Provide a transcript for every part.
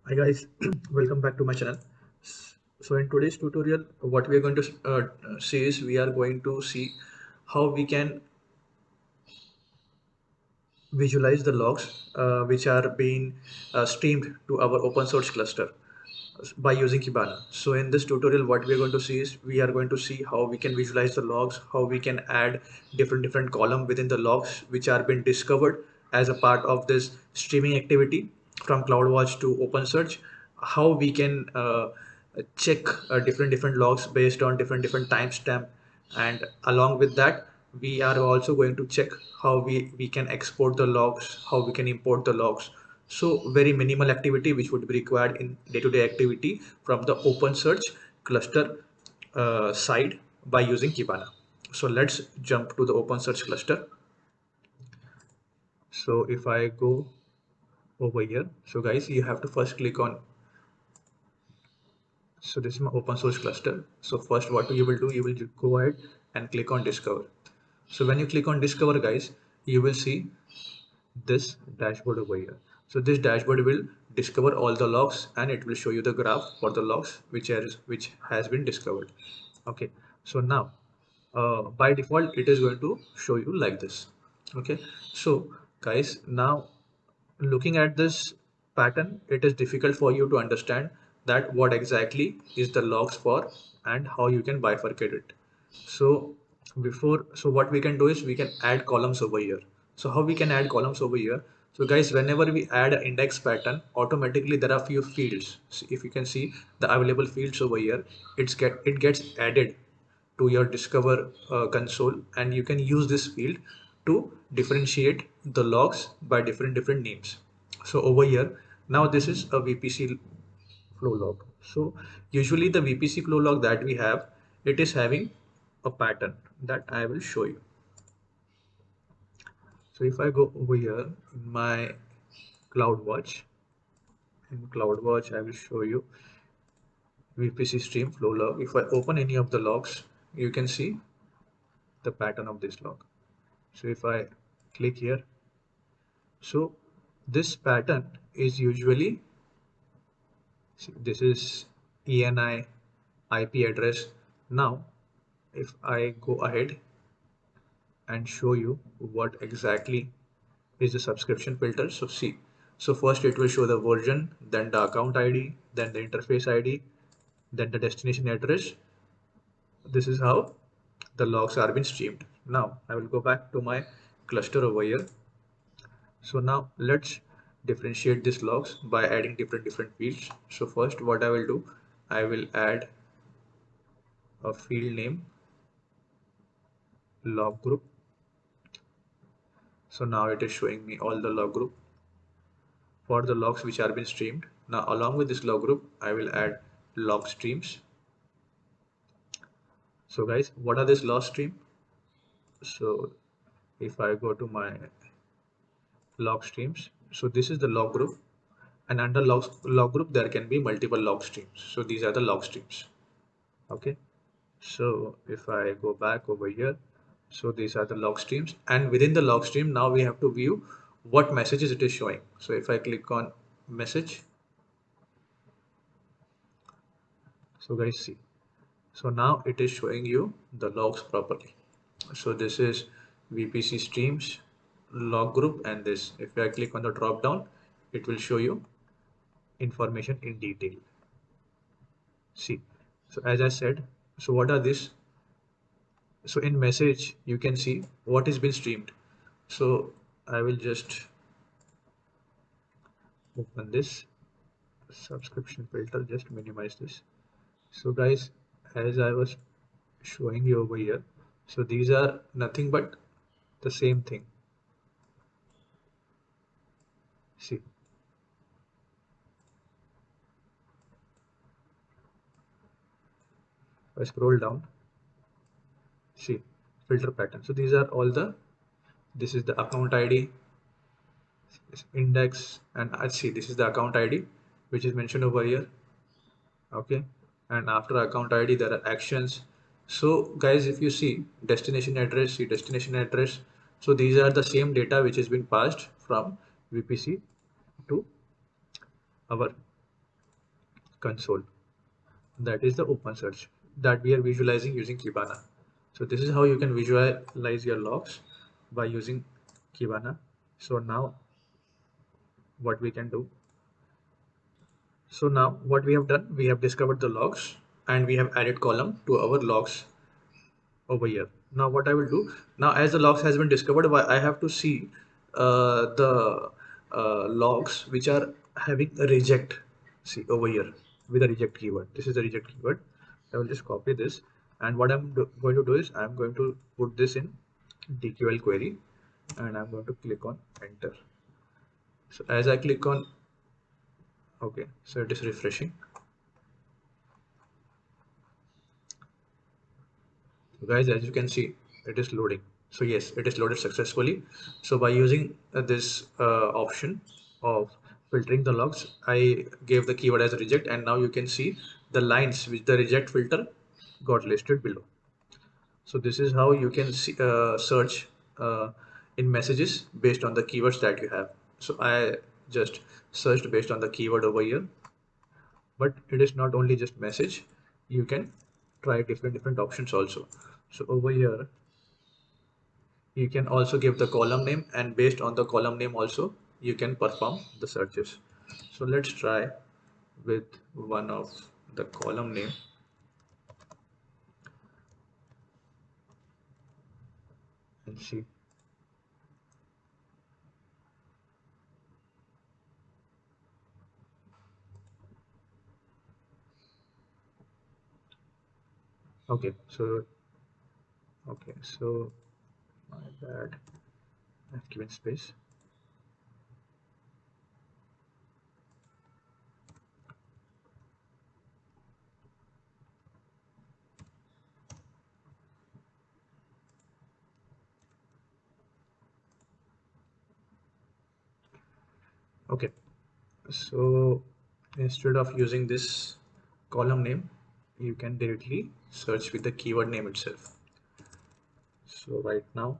Hi guys, welcome back to my channel. So in today's tutorial, what we are going to see is we are going to see how we can visualize the logs which are being streamed to our open source cluster by using Kibana. So in this tutorial, what we are going to see is we are going to see how we can visualize the logs, how we can add different column within the logs which are being discovered as a part of this streaming activity from Cloudwatch to Opensearch, how we can check different logs based on different timestamp, and along with that we are also going to check how we can export the logs, how we can import the logs. So very minimal activity which would be required in day-to-day activity from the Opensearch cluster side by using Kibana. So let's jump to the Opensearch cluster. So if I go over here, so guys, you have to first click on, so this is my open source cluster. So first what you will do, you will go ahead and click on discover. So when you click on discover guys, you will see this dashboard over here. So this dashboard will discover all the logs and it will show you the graph for the logs which has been discovered. Okay, so now by default it is going to show you like this. Okay, so guys, now looking at this pattern, it is difficult for you to understand that what exactly is the logs for and how you can bifurcate it. So so what we can do is we can add columns over here. So how we can add columns over here? So guys, whenever we add an index pattern, automatically there are few fields. So if you can see the available fields over here, it gets added to your discover console, and you can use this field to differentiate the logs by different names. So over here, now this is a VPC flow log. So usually the VPC flow log that we have, it is having a pattern that I will show you. So if I go over here in my CloudWatch, I will show you VPC stream flow log. If I open any of the logs, you can see the pattern of this log. So if I click here, so this pattern is usually, see, this is ENI IP address. Now if I go ahead and show you what exactly is the subscription filter. So see, so first it will show the version, then the account ID, then the interface ID, then the destination address. This is how the logs are being streamed. Now I will go back to my cluster over here. So now let's differentiate these logs by adding different fields. So first what I will do, I will add a field name log group. So now it is showing me all the log group for the logs which are been streamed. Now along with this log group, I will add log streams. So guys, what are these log stream? So if I go to my log streams, so this is the log group, and under log group there can be multiple log streams. So these are the log streams. Okay. So if I go back over here, so these are the log streams, and within the log stream now we have to view what messages it is showing. So if I click on message, so guys see, so now it is showing you the logs properly. So this is VPC streams log group, and this, if I click on the drop down, it will show you information in detail. See, so as I said, so what are this? So in message you can see what is been streamed. So I will just open this subscription filter, just minimize this. So guys, as I was showing you over here, so these are nothing but the same thing. See, if I scroll down, see, filter pattern. So these are all the, this is the account ID, index, and I see this is the account ID which is mentioned over here. Okay, and after account ID there are actions. So guys, if you see destination address, see destination address, so these are the same data which has been passed from VPC to our console. That is the Opensearch that we are visualizing using Kibana. So this is how you can visualize your logs by using Kibana. So now what we can do. So now what we have done, we have discovered the logs and we have added column to our logs over here. Now what I will do, now as the logs has been discovered, I have to see the logs which are having a reject. See over here with a reject keyword. This is the reject keyword. I will just copy this, and what going to do is I'm going to put this in DQL query, and I'm going to click on enter. So as I click on, okay, so it is refreshing. So guys, as you can see, it is loading. So yes, it is loaded successfully. So by using this option of filtering the logs, I gave the keyword as a reject, and now you can see the lines which the reject filter got listed below. So this is how you can see, search in messages based on the keywords that you have. So I just searched based on the keyword over here, but it is not only just message. You can try different options also. So over here you can also give the column name, and based on the column name also you can perform the searches. So let's try with one of the column name and see. Okay, so my bad, I've given space. Okay, so instead of using this column name, you can directly search with the keyword name itself. So right now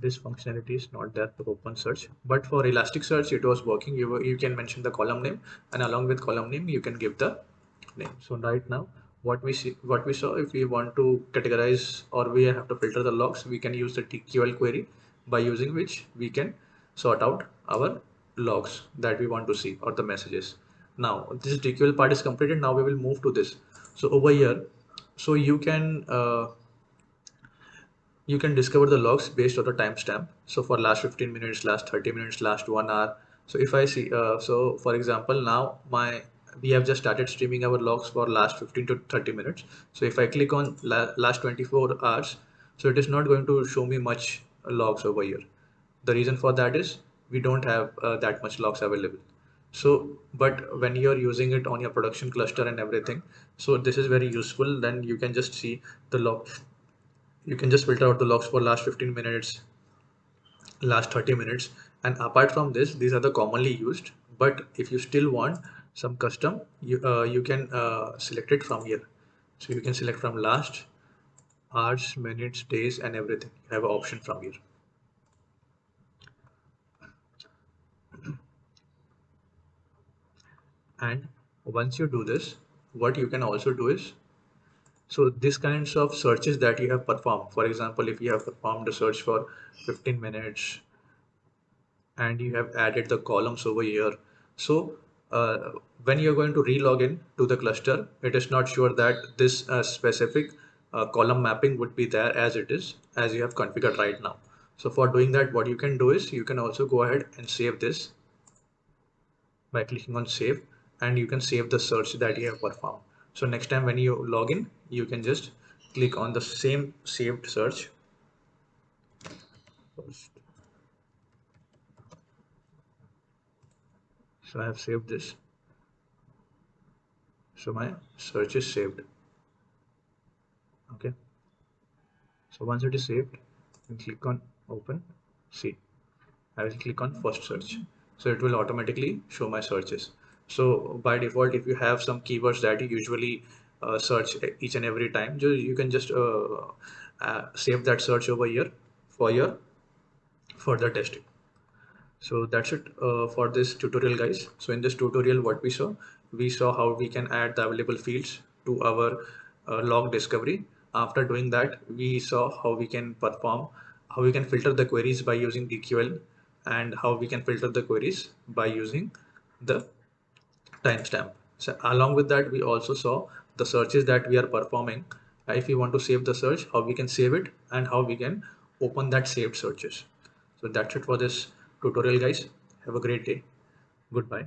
this functionality is not there for Opensearch, but for Elasticsearch it was working. You can mention the column name, and along with column name you can give the name. So right now what we saw, if we want to categorize or we have to filter the logs, we can use the TQL query, by using which we can sort out our logs that we want to see or the messages. Now this TQL part is completed. Now we will move to this. So over here, so you can discover the logs based on the timestamp. So for last 15 minutes, last 30 minutes, last 1 hour. So if I see, so for example, now we have just started streaming our logs for last 15 to 30 minutes. So if I click on last 24 hours, so it is not going to show me much logs over here. The reason for that is we don't have that much logs available. So, but when you're using it on your production cluster and everything, so this is very useful. Then you can just see the log, you can just filter out the logs for last 15 minutes, last 30 minutes, and apart from this, these are the commonly used. But if you still want some custom, you can select it from here. So you can select from last hours, minutes, days, and everything. You have an option from here. And once you do this, what you can also do is, so these kinds of searches that you have performed, for example, if you have performed a search for 15 minutes and you have added the columns over here. So when you're going to re-log in to the cluster, it is not sure that this specific column mapping would be there as it is, as you have configured right now. So for doing that, what you can do is you can also go ahead and save this by clicking on save, and you can save the search that you have performed. So next time when you log in, you can just click on the same saved search first. So I have saved this. So my search is saved. Okay. So once it is saved, you click on open. See, I will click on first search. So it will automatically show my searches. So by default, if you have some keywords that you usually search each and every time, you can just save that search over here for your further testing. So that's it for this tutorial, guys. So in this tutorial, what we saw how we can add the available fields to our log discovery. After doing that, we saw how we can filter the queries by using DQL, and how we can filter the queries by using the timestamp. So along with that, we also saw the searches that we are performing. If we want to save the search, how we can save it and how we can open that saved searches. So that's it for this tutorial, guys. Have a great day. Goodbye.